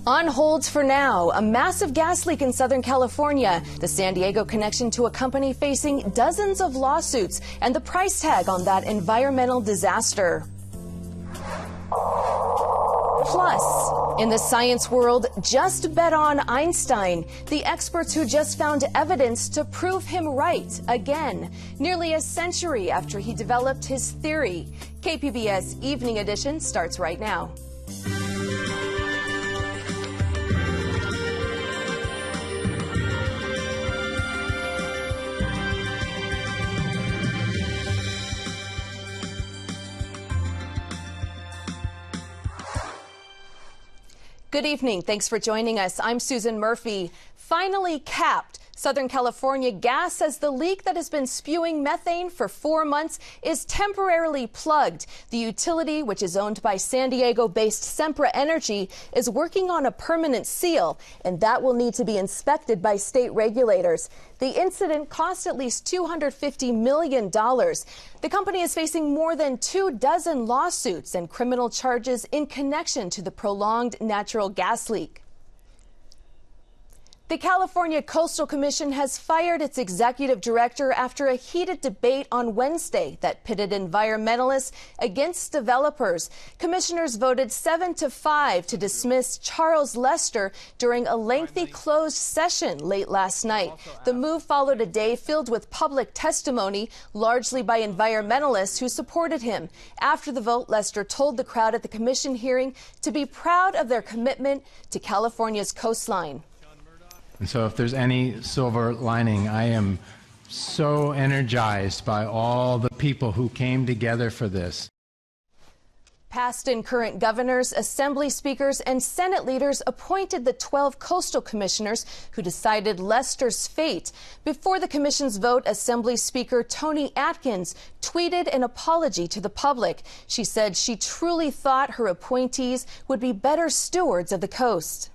On hold for now, a massive gas leak in Southern California, the San Diego connection to a company facing dozens of lawsuits, and the price tag on that environmental disaster. Plus, in the science world, just bet on Einstein, the experts who just found evidence to prove him right again, nearly a century after he developed his theory. KPBS Evening Edition starts right now. Good evening. Thanks for joining us. I'm Susan Murphy. Finally capped. Southern California Gas says the leak that has been spewing methane for 4 months is temporarily plugged. The utility, which is owned by San Diego-based Sempra Energy, is working on a permanent seal, and that will need to be inspected by state regulators. The incident cost at least $250 million. The company is facing more than 24 lawsuits and criminal charges in connection to the prolonged natural gas leak. The California Coastal Commission has fired its executive director after a heated debate on Wednesday that pitted environmentalists against developers. Commissioners voted 7-5 to dismiss Charles Lester during a lengthy closed session late last night. The move followed a day filled with public testimony, largely by environmentalists who supported him. After the vote, Lester told the crowd at the commission hearing to be proud of their commitment to California's coastline. And so if there's any silver lining, I am so energized by all the people who came together for this. Past and current governors, assembly speakers, and Senate leaders appointed the 12 coastal commissioners who decided Lester's fate. Before the commission's vote, Assembly Speaker Toni Atkins tweeted an apology to the public. She said she truly thought her appointees would be better stewards of the coast.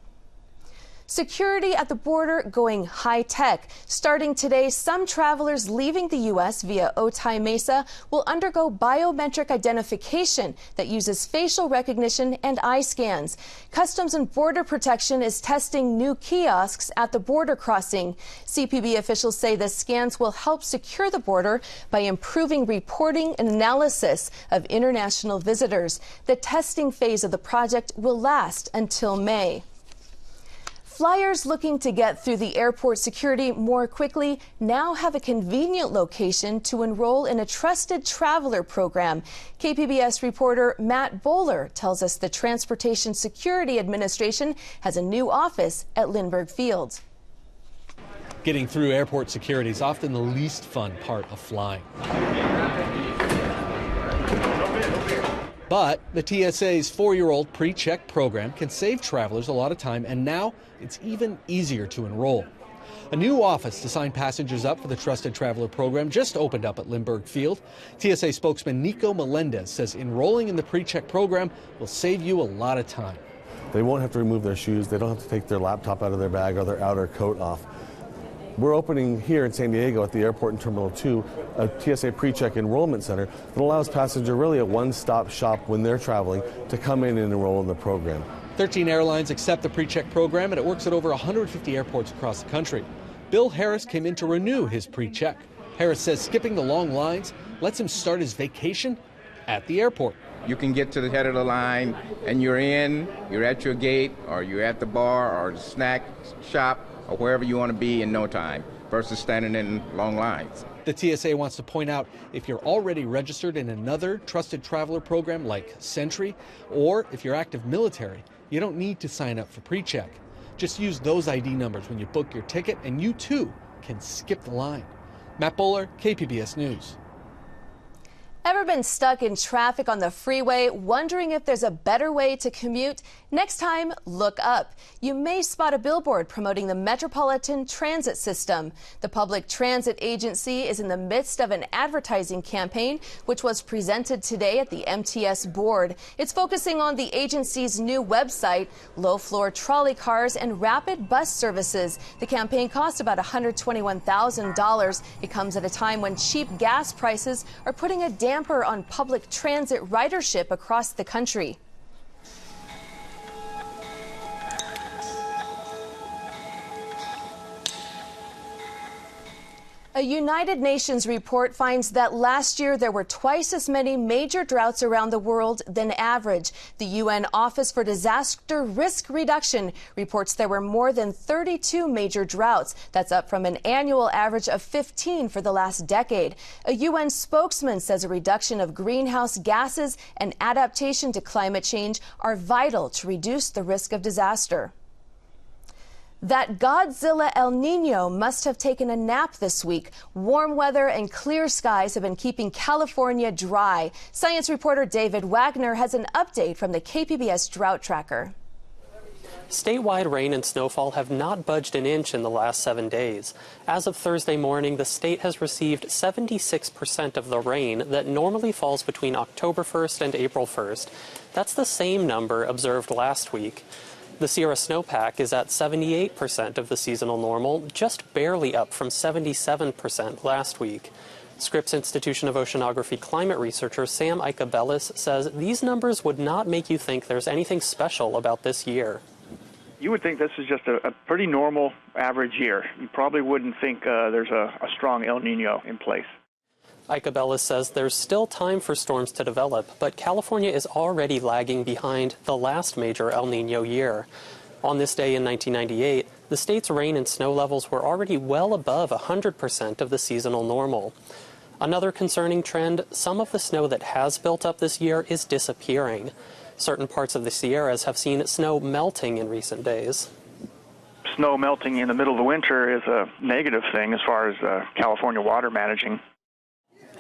Security at the border going high-tech. Starting today, some travelers leaving the U.S. via Otay Mesa will undergo biometric identification that uses facial recognition and eye scans. Customs and Border Protection is testing new kiosks at the border crossing. CPB officials say the scans will help secure the border by improving reporting and analysis of international visitors. The testing phase of the project will last until May. Flyers looking to get through the airport security more quickly now have a convenient location to enroll in a trusted traveler program. KPBS reporter Matt Bowler tells us the Transportation Security Administration has a new office at Lindbergh Field. Getting through airport security is often the least fun part of flying. But the TSA's 4-year-old pre-check program can save travelers a lot of time, and now it's even easier to enroll. A new office to sign passengers up for the Trusted Traveler program just opened up at Lindbergh Field. TSA spokesman Nico Melendez says enrolling in the pre-check program will save you a lot of time. They won't have to remove their shoes. They don't have to take their laptop out of their bag or their outer coat off. We're opening here in San Diego at the airport in Terminal 2 a TSA pre-check enrollment center that allows passengers really a one-stop shop when they're traveling to come in and enroll in the program. 13 airlines accept the pre-check program, and it works at over 150 airports across the country. Bill Harris came in to renew his pre-check. Harris says skipping the long lines lets him start his vacation at the airport. You can get to the head of the line and you're at your gate, or you're at the bar or the snack shop, or wherever you want to be in no time, versus standing in long lines. The TSA wants to point out if you're already registered in another Trusted Traveler program like Sentry, or if you're active military, you don't need to sign up for pre-check. Just use those ID numbers when you book your ticket, and you too can skip the line. Matt Bowler, KPBS News. Ever been stuck in traffic on the freeway, wondering if there's a better way to commute? Next time, look up. You may spot a billboard promoting the Metropolitan Transit System. The Public Transit Agency is in the midst of an advertising campaign, which was presented today at the MTS board. It's focusing on the agency's new website, low-floor trolley cars, and rapid bus services. The campaign cost about $121,000. It comes at a time when cheap gas prices are putting a damper on public transit ridership across the country. A United Nations report finds that last year there were twice as many major droughts around the world than average. The UN Office for Disaster Risk Reduction reports there were more than 32 major droughts. That's up from an annual average of 15 for the last decade. A UN spokesman says a reduction of greenhouse gases and adaptation to climate change are vital to reduce the risk of disaster. That Godzilla El Nino must have taken a nap this week. Warm weather and clear skies have been keeping California dry. Science reporter David Wagner has an update from the KPBS Drought Tracker. Statewide rain and snowfall have not budged an inch in the last 7 days. As of Thursday morning, the state has received 76% of the rain that normally falls between October 1st and April 1st. That's the same number observed last week. The Sierra snowpack is at 78% of the seasonal normal, just barely up from 77% last week. Scripps Institution of Oceanography climate researcher Sam Icabellis says these numbers would not make you think there's anything special about this year. You would think this is just a pretty normal average year. You probably wouldn't think there's a strong El Nino in place. Icabellis says there's still time for storms to develop, but California is already lagging behind the last major El Nino year. On this day in 1998, the state's rain and snow levels were already well above 100% of the seasonal normal. Another concerning trend, some of the snow that has built up this year is disappearing. Certain parts of the Sierras have seen snow melting in recent days. Snow melting in the middle of the winter is a negative thing as far as California water managing.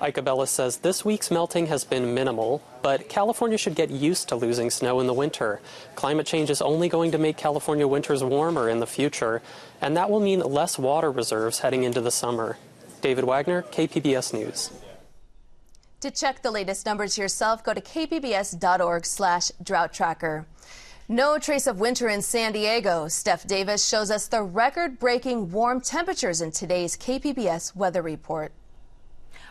Icabellis says this week's melting has been minimal, but California should get used to losing snow in the winter. Climate change is only going to make California winters warmer in the future, and that will mean less water reserves heading into the summer. David Wagner, KPBS News. To check the latest numbers yourself, go to kpbs.org/drought tracker. No trace of winter in San Diego. Steph Davis shows us the record-breaking warm temperatures in today's KPBS weather report.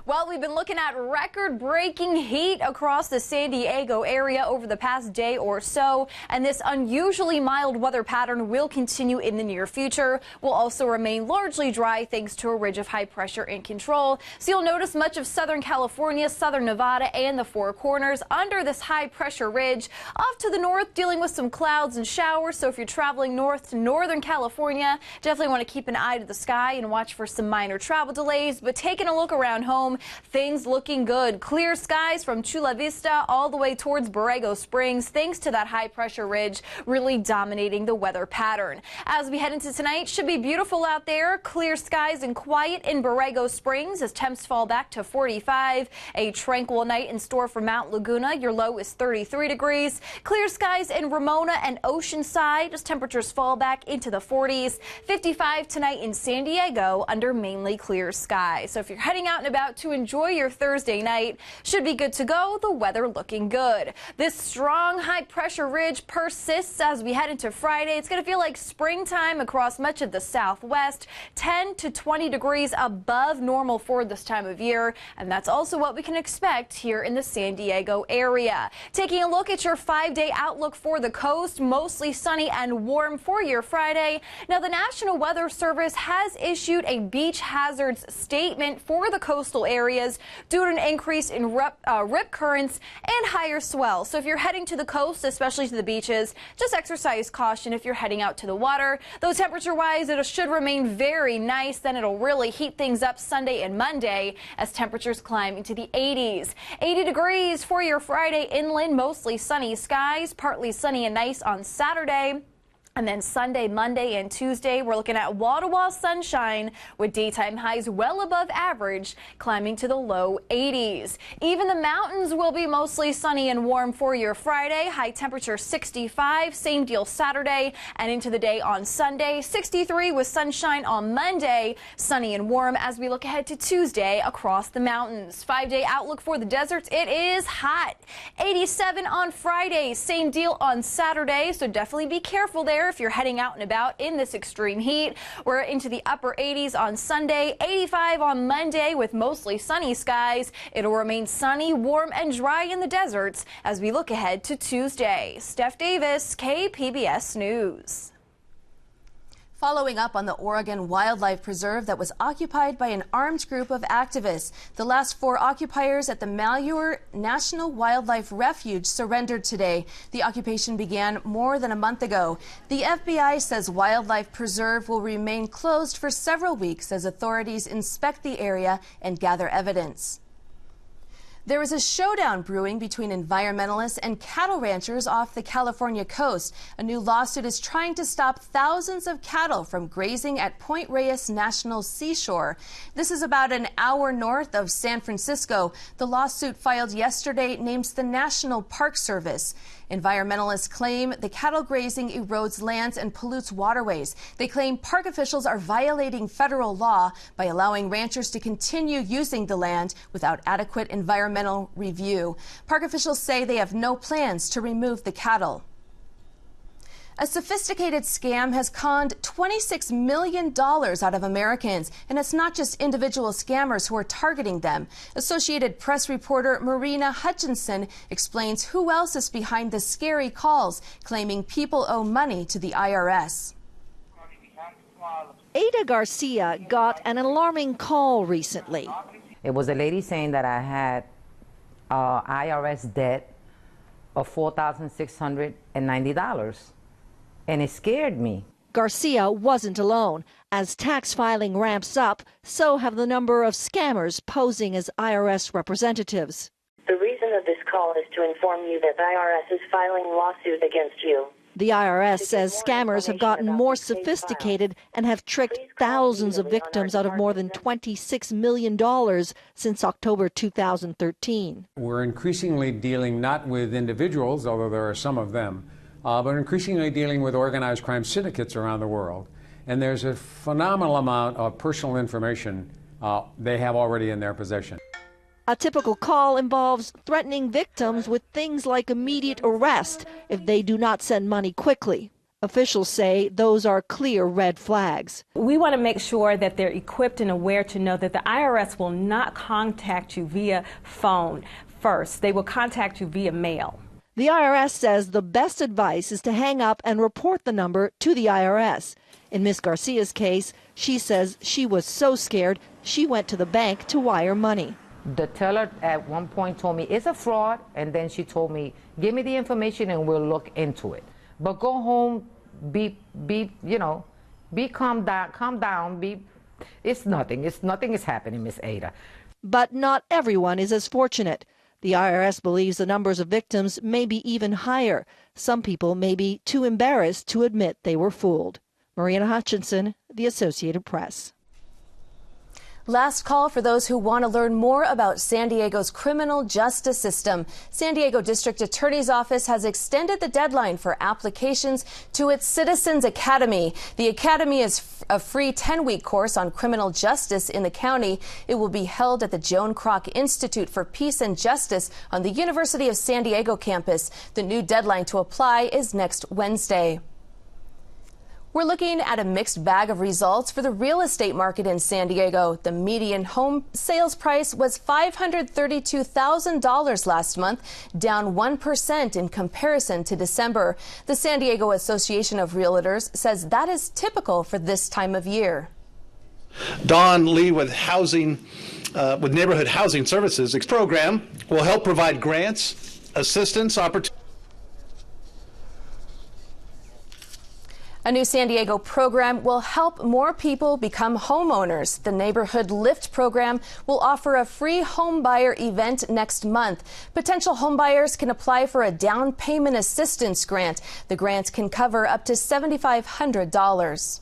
Well, we've been looking at record-breaking heat across the San Diego area over the past day or so, and this unusually mild weather pattern will continue in the near future. Will also remain largely dry thanks to a ridge of high pressure in control. So you'll notice much of Southern California, Southern Nevada, and the Four Corners under this high pressure ridge. Off to the north, dealing with some clouds and showers. So if you're traveling north to Northern California, definitely want to keep an eye to the sky and watch for some minor travel delays. But taking a look around home, things looking good. Clear skies from Chula Vista all the way towards Borrego Springs, thanks to that high pressure ridge really dominating the weather pattern. As we head into tonight, should be beautiful out there. Clear skies and quiet in Borrego Springs as temps fall back to 45. A tranquil night in store for Mount Laguna. Your low is 33 degrees. Clear skies in Ramona and Oceanside as temperatures fall back into the 40s. 55 tonight in San Diego under mainly clear skies. So if you're heading out and about to enjoy your Thursday night, should be good to go. The weather looking good. This strong high pressure ridge persists as we head into Friday. It's going to feel like springtime across much of the southwest, 10 to 20 degrees above normal for this time of year, and that's also what we can expect here in the San Diego area. Taking a look at your 5-day outlook for the coast, mostly sunny and warm for your Friday. Now, the National Weather Service has issued a beach hazards statement for the coastal areas due to an increase in rip currents and higher swell. So if you're heading to the coast, especially to the beaches, just exercise caution if you're heading out to the water. Though temperature-wise, it should remain very nice. Then it'll really heat things up Sunday and Monday as temperatures climb into the 80s. 80 degrees for your Friday inland, mostly sunny skies, partly sunny and nice on Saturday. And then Sunday, Monday, and Tuesday, we're looking at wall-to-wall sunshine with daytime highs well above average, climbing to the low 80s. Even the mountains will be mostly sunny and warm for your Friday. High temperature 65, same deal Saturday and into the day on Sunday. 63 with sunshine on Monday, sunny and warm as we look ahead to Tuesday across the mountains. 5-day outlook for the deserts, it is hot. 87 on Friday, same deal on Saturday, so definitely be careful there if you're heading out and about in this extreme heat. We're into the upper 80s on Sunday, 85 on Monday with mostly sunny skies. It'll remain sunny, warm, and dry in the deserts as we look ahead to Tuesday. Steph Davis, KPBS News. Following up on the Oregon Wildlife Preserve that was occupied by an armed group of activists, the last 4 occupiers at the Malheur National Wildlife Refuge surrendered today. The occupation began more than a month ago. The FBI says Wildlife Preserve will remain closed for several weeks as authorities inspect the area and gather evidence. There is a showdown brewing between environmentalists and cattle ranchers off the California coast. A new lawsuit is trying to stop thousands of cattle from grazing at Point Reyes National Seashore. This is about an hour north of San Francisco. The lawsuit filed yesterday names the National Park Service. Environmentalists claim the cattle grazing erodes lands and pollutes waterways. They claim park officials are violating federal law by allowing ranchers to continue using the land without adequate environmental review. Park officials say they have no plans to remove the cattle. A sophisticated scam has conned $26 million out of Americans, and it's not just individual scammers who are targeting them. Associated Press reporter Marina Hutchinson explains who else is behind the scary calls claiming people owe money to the IRS. Ada Garcia got an alarming call recently. It was a lady saying that I had IRS debt of $4,690. And it scared me. Garcia wasn't alone. As tax filing ramps up, so have the number of scammers posing as IRS representatives. The reason of this call is to inform you that the IRS is filing a lawsuit against you. The IRS says scammers have gotten more sophisticated and have tricked thousands of victims out of more than $26 million since October 2013. We're increasingly dealing not with individuals, although there are some of them, but increasingly dealing with organized crime syndicates around the world. And there's a phenomenal amount of personal information they have already in their possession. A typical call involves threatening victims with things like immediate arrest if they do not send money quickly. Officials say those are clear red flags. We want to make sure that they're equipped and aware to know that the IRS will not contact you via phone first. They will contact you via mail. The IRS says the best advice is to hang up and report the number to the IRS. In Ms. Garcia's case, she says she was so scared she went to the bank to wire money. The teller at one point told me it's a fraud, and then she told me, give me the information and we'll look into it. But go home, be calm down, it's nothing is happening, Miss Ada. But not everyone is as fortunate. The IRS believes the numbers of victims may be even higher. Some people may be too embarrassed to admit they were fooled. Marina Hutchinson, The Associated Press. Last call for those who want to learn more about San Diego's criminal justice system. San Diego District Attorney's Office has extended the deadline for applications to its Citizens Academy. The Academy is a free 10-week course on criminal justice in the county. It will be held at the Joan Kroc Institute for Peace and Justice on the University of San Diego campus. The new deadline to apply is next Wednesday. We're looking at a mixed bag of results for the real estate market in San Diego. The median home sales price was $532,000 last month, down 1% in comparison to December. The San Diego Association of Realtors says that is typical for this time of year. Don Lee with Neighborhood Housing Services program will help provide grants, assistance, opportunities. A new San Diego program will help more people become homeowners. The Neighborhood Lift program will offer a free home buyer event next month. Potential homebuyers can apply for a down payment assistance grant. The grant can cover up to $7,500.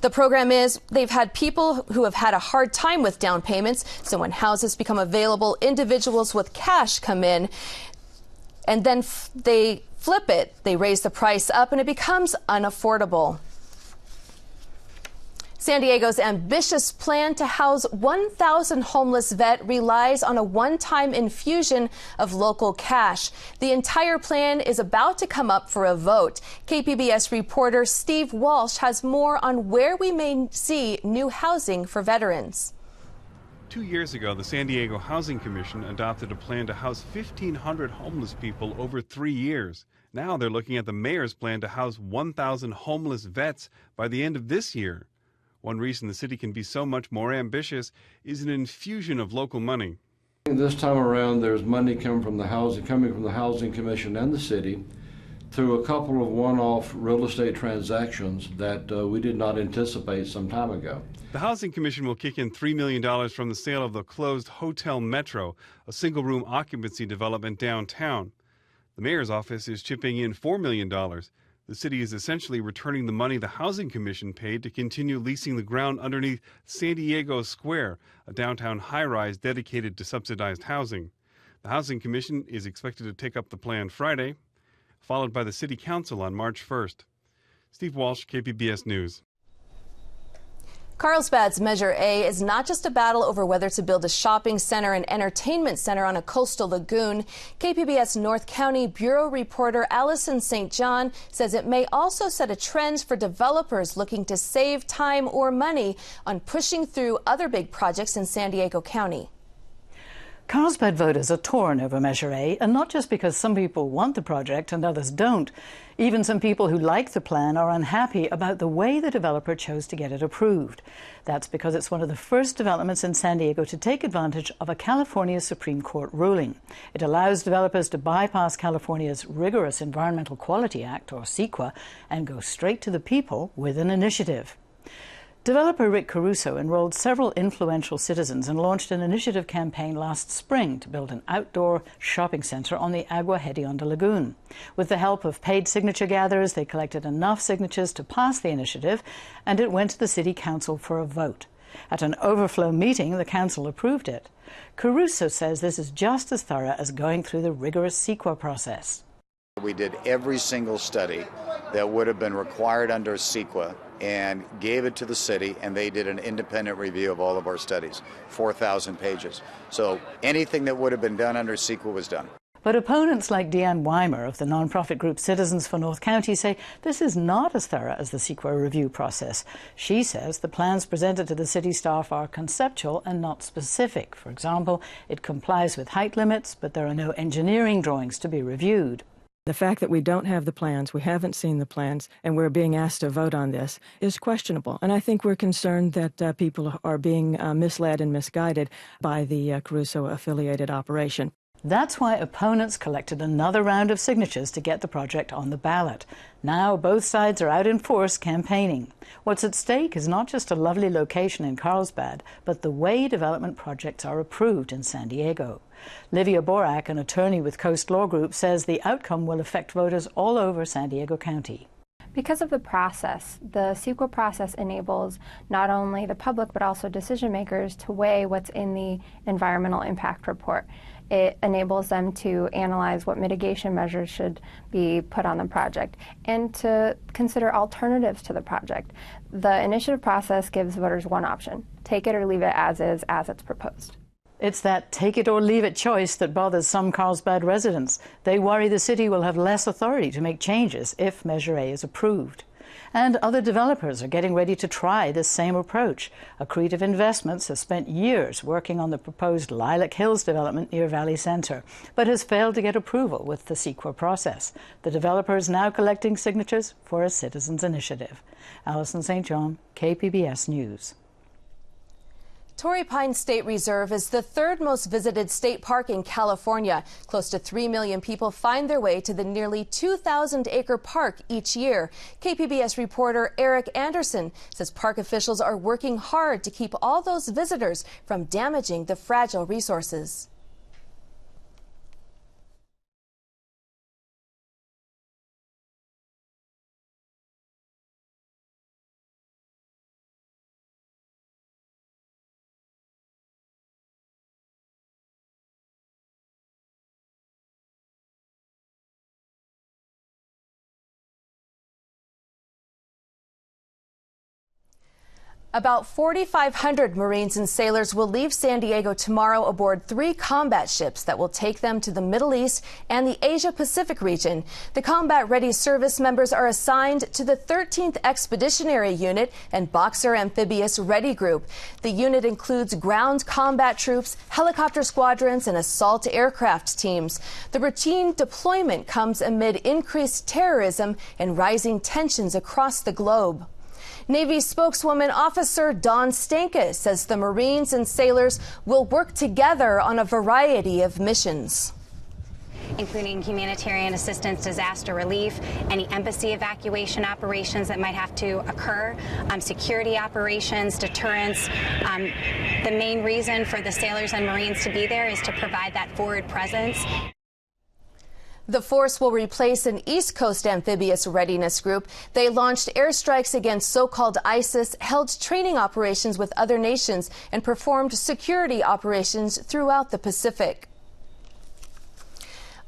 The program is they've had people who have had a hard time with down payments. So when houses become available, individuals with cash come in. And then they flip it, they raise the price up, and it becomes unaffordable. San Diego's ambitious plan to house 1,000 homeless vets relies on a one-time infusion of local cash. The entire plan is about to come up for a vote. KPBS reporter Steve Walsh has more on where we may see new housing for veterans. 2 years ago, the San Diego Housing Commission adopted a plan to house 1,500 homeless people over 3 years. Now they're looking at the mayor's plan to house 1,000 homeless vets by the end of this year. One reason the city can be so much more ambitious is an infusion of local money. This time around, there's money coming from the Housing Commission and the city through a couple of one-off real estate transactions that we did not anticipate some time ago. The Housing Commission will kick in $3 million from the sale of the closed Hotel Metro, a single-room occupancy development downtown. The mayor's office is chipping in $4 million. The city is essentially returning the money the Housing Commission paid to continue leasing the ground underneath San Diego Square, a downtown high-rise dedicated to subsidized housing. The Housing Commission is expected to take up the plan Friday, followed by the City Council on March 1st. Steve Walsh, KPBS News. Carlsbad's Measure A is not just a battle over whether to build a shopping center and entertainment center on a coastal lagoon. KPBS North County Bureau reporter Allison St. John says it may also set a trend for developers looking to save time or money on pushing through other big projects in San Diego County. Carlsbad voters are torn over Measure A, and not just because some people want the project and others don't. Even some people who like the plan are unhappy about the way the developer chose to get it approved. That's because it's one of the first developments in San Diego to take advantage of a California Supreme Court ruling. It allows developers to bypass California's rigorous Environmental Quality Act, or CEQA, and go straight to the people with an initiative. Developer Rick Caruso enrolled several influential citizens and launched an initiative campaign last spring to build an outdoor shopping center on the Agua Hedionda Lagoon. With the help of paid signature gatherers, they collected enough signatures to pass the initiative, and it went to the City Council for a vote. At an overflow meeting, the council approved it. Caruso says this is just as thorough as going through the rigorous CEQA process. We did every single study that would have been required under CEQA and gave it to the city, and they did an independent review of all of our studies, 4,000 pages. So anything that would have been done under CEQA was done. But opponents like Deanne Weimer of the nonprofit group Citizens for North County say this is not as thorough as the CEQA review process. She says the plans presented to the city staff are conceptual and not specific. For example, it complies with height limits, but there are no engineering drawings to be reviewed. The fact that we don't have the plans, we haven't seen the plans, and we're being asked to vote on this is questionable. And I think we're concerned that people are being misled and misguided by the Caruso-affiliated operation. That's why opponents collected another round of signatures to get the project on the ballot. Now both sides are out in force campaigning. What's at stake is not just a lovely location in Carlsbad, but the way development projects are approved in San Diego. Livia Borak, an attorney with Coast Law Group, says the outcome will affect voters all over San Diego County. Because of the process, the CEQA process enables not only the public but also decision makers to weigh what's in the environmental impact report. It enables them to analyze what mitigation measures should be put on the project and to consider alternatives to the project. The initiative process gives voters one option: take it or leave it as is, as it's proposed. It's that take it or leave it choice that bothers some Carlsbad residents. They worry the city will have less authority to make changes if Measure A is approved. And other developers are getting ready to try this same approach. Accretive Investments has spent years working on the proposed Lilac Hills development near Valley Center, but has failed to get approval with the CEQA process. The developer is now collecting signatures for a citizens' initiative. Allison St. John, KPBS News. Torrey Pines State Reserve is the third most visited state park in California. Close to 3 million people find their way to the nearly 2,000-acre park each year. KPBS reporter Eric Anderson says park officials are working hard to keep all those visitors from damaging the fragile resources. About 4,500 Marines and sailors will leave San Diego tomorrow aboard 3 combat ships that will take them to the Middle East and the Asia-Pacific region. The combat-ready service members are assigned to the 13th Expeditionary Unit and Boxer Amphibious Ready Group. The unit includes ground combat troops, helicopter squadrons, and assault aircraft teams. The routine deployment comes amid increased terrorism and rising tensions across the globe. Navy spokeswoman Officer Dawn Stankus says the Marines and sailors will work together on a variety of missions, including humanitarian assistance, disaster relief, any embassy evacuation operations that might have to occur, security operations, deterrence. The main reason for the sailors and Marines to be there is to provide that forward presence. The force will replace an East Coast amphibious readiness group. They launched airstrikes against so-called ISIS, held training operations with other nations, and performed security operations throughout the Pacific.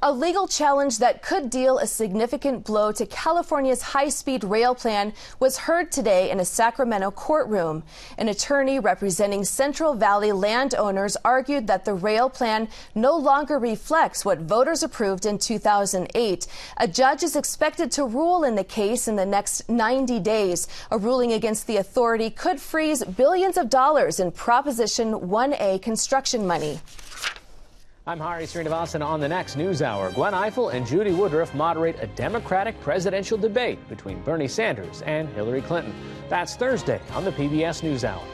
A legal challenge that could deal a significant blow to California's high-speed rail plan was heard today in a Sacramento courtroom. An attorney representing Central Valley landowners argued that the rail plan no longer reflects what voters approved in 2008. A judge is expected to rule in the case in the next 90 days. A ruling against the authority could freeze billions of dollars in Proposition 1A construction money. I'm Hari Srinivasan. On the next News Hour, Gwen Ifill and Judy Woodruff moderate a Democratic presidential debate between Bernie Sanders and Hillary Clinton. That's Thursday on the PBS News Hour.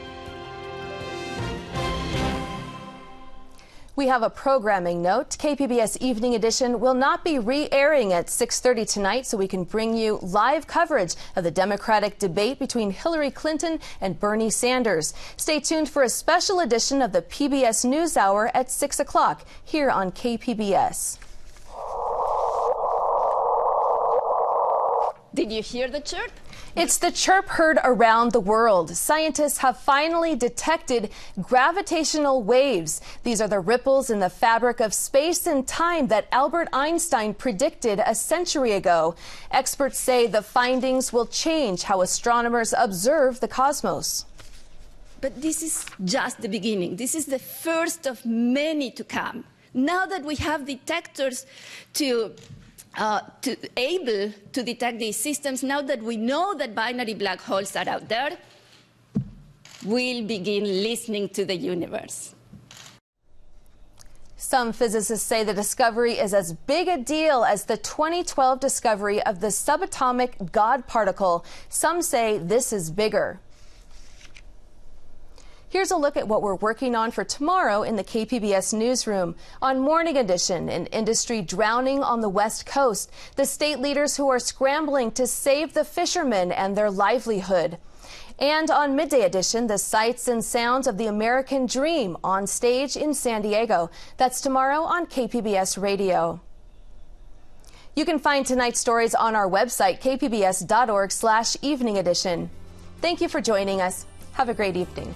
We have a programming note. KPBS Evening Edition will not be re-airing at 6:30 tonight, so we can bring you live coverage of the Democratic debate between Hillary Clinton and Bernie Sanders. Stay tuned for a special edition of the PBS News Hour at 6 o'clock here on KPBS. Did you hear the chirp? It's the chirp heard around the world. Scientists have finally detected gravitational waves. These are the ripples in the fabric of space and time that Albert Einstein predicted a century ago. Experts say the findings will change how astronomers observe the cosmos. But this is just the beginning. This is the first of many to come. Now that we have detectors able to detect these systems, now that we know that binary black holes are out there, we'll begin listening to the universe. Some physicists say the discovery is as big a deal as the 2012 discovery of the subatomic God particle. Some say this is bigger. Here's a look at what we're working on for tomorrow in the KPBS newsroom. On Morning Edition, an industry drowning on the West Coast, the state leaders who are scrambling to save the fishermen and their livelihood. And on Midday Edition, the sights and sounds of the American dream on stage in San Diego. That's tomorrow on KPBS Radio. You can find tonight's stories on our website, kpbs.org/evening edition. Thank you for joining us. Have a great evening.